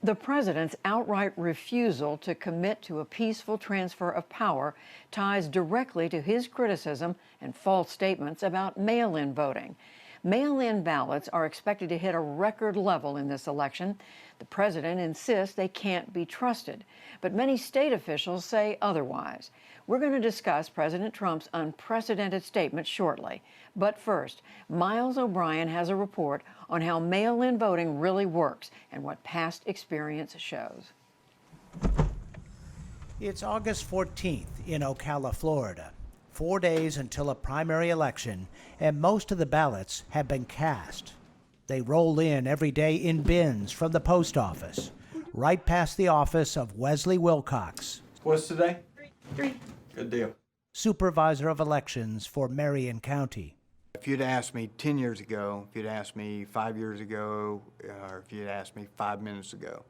The president's outright refusal to commit to a peaceful transfer of power ties directly to his criticism and false statements about mail-in voting. Mail-in ballots are expected to hit a record level in this election. The president insists they can't be trusted, but many state officials say otherwise. We're going to discuss President Trump's unprecedented statement shortly. But first, Miles O'Brien has a report on how mail-in voting really works and what past experience shows. It's August 14th in Ocala, Florida. 4 days until a primary election, and most of the ballots have been cast. They roll in every day in bins from the post office, right past the office of Wesley Wilcox. What's today? Three. Good deal. Supervisor of elections for Marion County. If you'd asked me 10 years ago, if you'd asked me 5 years ago, or if you'd asked me 5 minutes ago,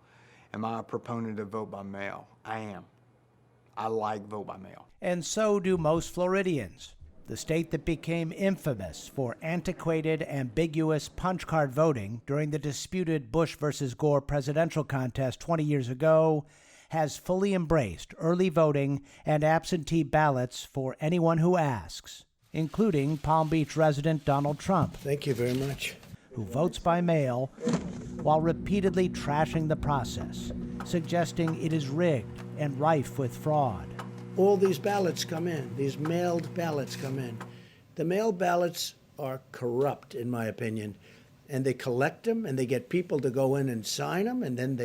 am I a proponent of vote by mail? I am. I like vote by mail. And so do most Floridians. The state that became infamous for antiquated, ambiguous punch card voting during the disputed Bush versus Gore presidential contest 20 years ago has fully embraced early voting and absentee ballots for anyone who asks, including Palm Beach resident Donald Trump. Thank you very much. Who votes by mail while repeatedly trashing the process, suggesting it is rigged and rife with fraud. All these ballots come in, these mailed ballots come in. The mail ballots are corrupt, in my opinion, and they collect them and they get people to go in and sign them, and then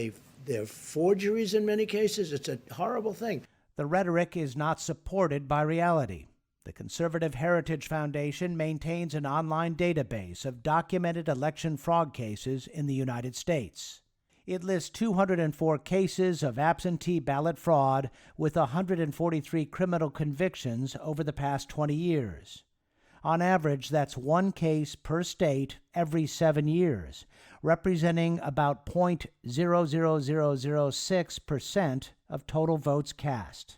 they're forgeries in many cases. It's a horrible thing. The rhetoric is not supported by reality. The Conservative Heritage Foundation maintains an online database of documented election fraud cases in the United States. It lists 204 cases of absentee ballot fraud with 143 criminal convictions over the past 20 years. On average, that's one case per state every 7 years, representing about 0.00006% of total votes cast.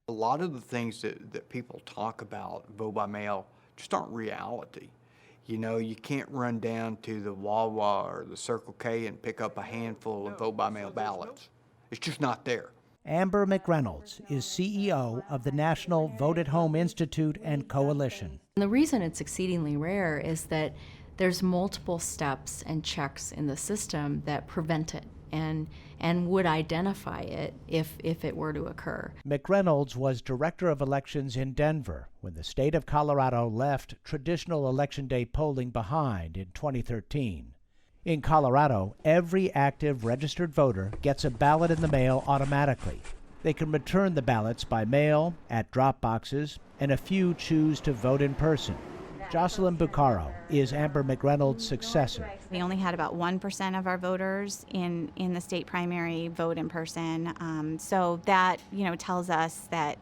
A lot of the things that people talk about, vote by mail, just aren't reality. You know, you can't run down to the Wawa or the Circle K and pick up a handful of vote by mail ballots. It's just not there. Amber McReynolds is CEO of the National Vote at Home Institute and Coalition. The reason it's exceedingly rare is that there's multiple steps and checks in the system that prevent it and would identify it if it were to occur. McReynolds was director of elections in Denver when the state of Colorado left traditional Election Day polling behind in 2013. In Colorado, every active registered voter gets a ballot in the mail automatically. They can return the ballots by mail, at drop boxes, and a few choose to vote in person. Jocelyn Bucaro is Amber McReynolds' successor. We only had about 1% of our voters in the state primary vote in person. So that, tells us that,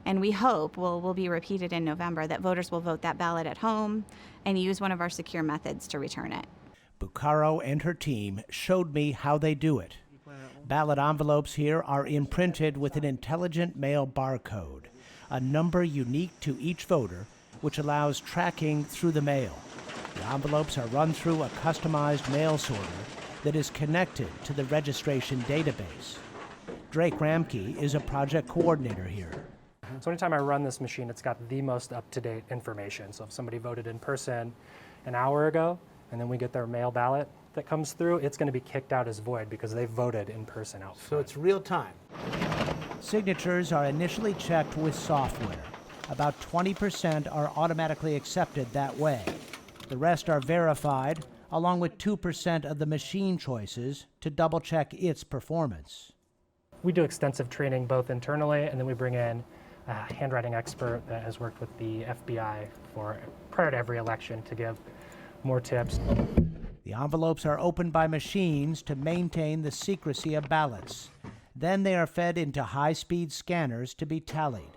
and we hope will be repeated in November, that voters will vote that ballot at home and use one of our secure methods to return it. Bucaro and her team showed me how they do it. Ballot envelopes here are imprinted with an intelligent mail barcode, a number unique to each voter, which allows tracking through the mail. The envelopes are run through a customized mail sorter that is connected to the registration database. Drake Ramke is a project coordinator here. So anytime I run this machine, it's got the most up-to-date information. So if somebody voted in person an hour ago, and then we get their mail ballot that comes through, it's going to be kicked out as void because they voted in person out front. So it's real time. Signatures are initially checked with software. About 20% are automatically accepted that way. The rest are verified, along with 2% of the machine choices to double-check its performance. We do extensive training both internally, and then we bring in a handwriting expert that has worked with the FBI prior to every election to give more tips. The envelopes are opened by machines to maintain the secrecy of ballots. Then they are fed into high-speed scanners to be tallied.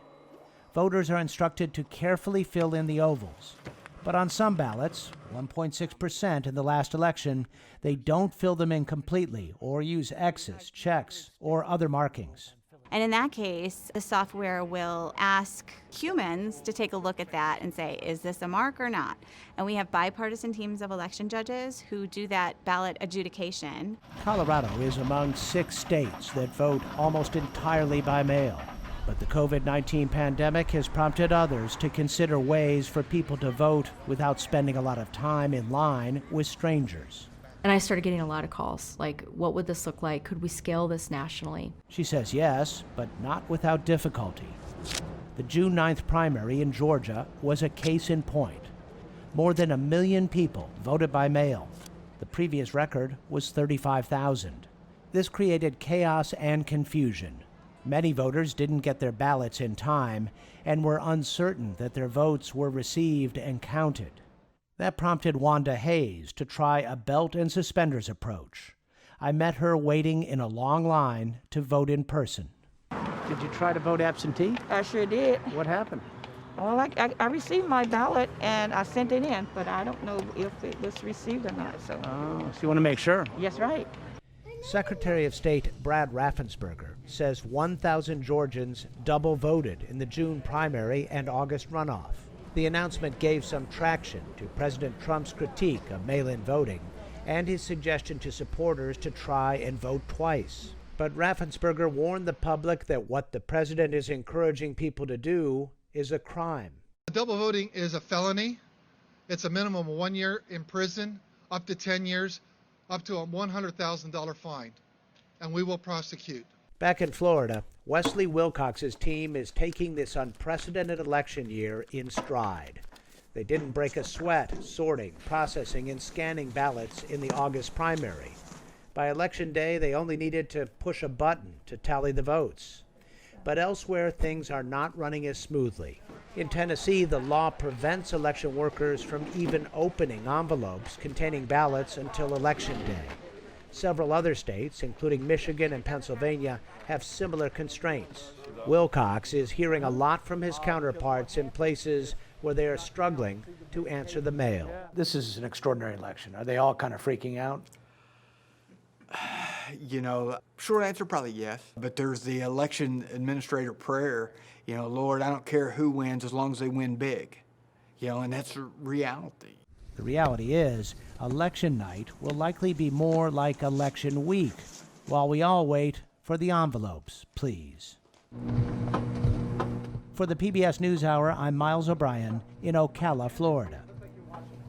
Voters are instructed to carefully fill in the ovals. But on some ballots, 1.6% in the last election, they don't fill them in completely or use X's, checks, or other markings. And in that case, the software will ask humans to take a look at that and say, is this a mark or not? And we have bipartisan teams of election judges who do that ballot adjudication. Colorado is among 6 states that vote almost entirely by mail. But the COVID-19 pandemic has prompted others to consider ways for people to vote without spending a lot of time in line with strangers. And I started getting a lot of calls, like, what would this look like? Could we scale this nationally? She says yes, but not without difficulty. The June 9th primary in Georgia was a case in point. More than 1 million people voted by mail. The previous record was 35,000. This created chaos and confusion. Many voters didn't get their ballots in time and were uncertain that their votes were received and counted. That prompted Wanda Hayes to try a belt and suspenders approach. I met her waiting in a long line to vote in person. Did you try to vote absentee? I sure did. What happened? Well, I received my ballot and I sent it in, but I don't know if it was received or not. So, So you want to make sure? yes, right. Secretary of State Brad Raffensperger says 1,000 Georgians double voted in the June primary and August runoff. The announcement gave some traction to President Trump's critique of mail-in voting and his suggestion to supporters to try and vote twice. But Raffensperger warned the public that what the president is encouraging people to do is a crime. Double voting is a felony. It's a minimum of 1 year in prison, up to 10 years, up to a $100,000 fine, and we will prosecute. Back in Florida, Wesley Wilcox's team is taking this unprecedented election year in stride. They didn't break a sweat sorting, processing, and scanning ballots in the August primary. By Election Day, they only needed to push a button to tally the votes. But elsewhere, things are not running as smoothly. In Tennessee, the law prevents election workers from even opening envelopes containing ballots until Election Day. Several other states, including Michigan and Pennsylvania, have similar constraints. Wilcox is hearing a lot from his counterparts in places where they are struggling to answer the mail. This is an extraordinary election. Are they all kind of freaking out? You know, short answer, probably yes. But there's the election administrator prayer, you know, Lord, I don't care who wins as long as they win big. You know, and that's reality. The reality is, election night will likely be more like election week, while we all wait for the envelopes, please. For the PBS NewsHour, I'm Miles O'Brien in Ocala, Florida.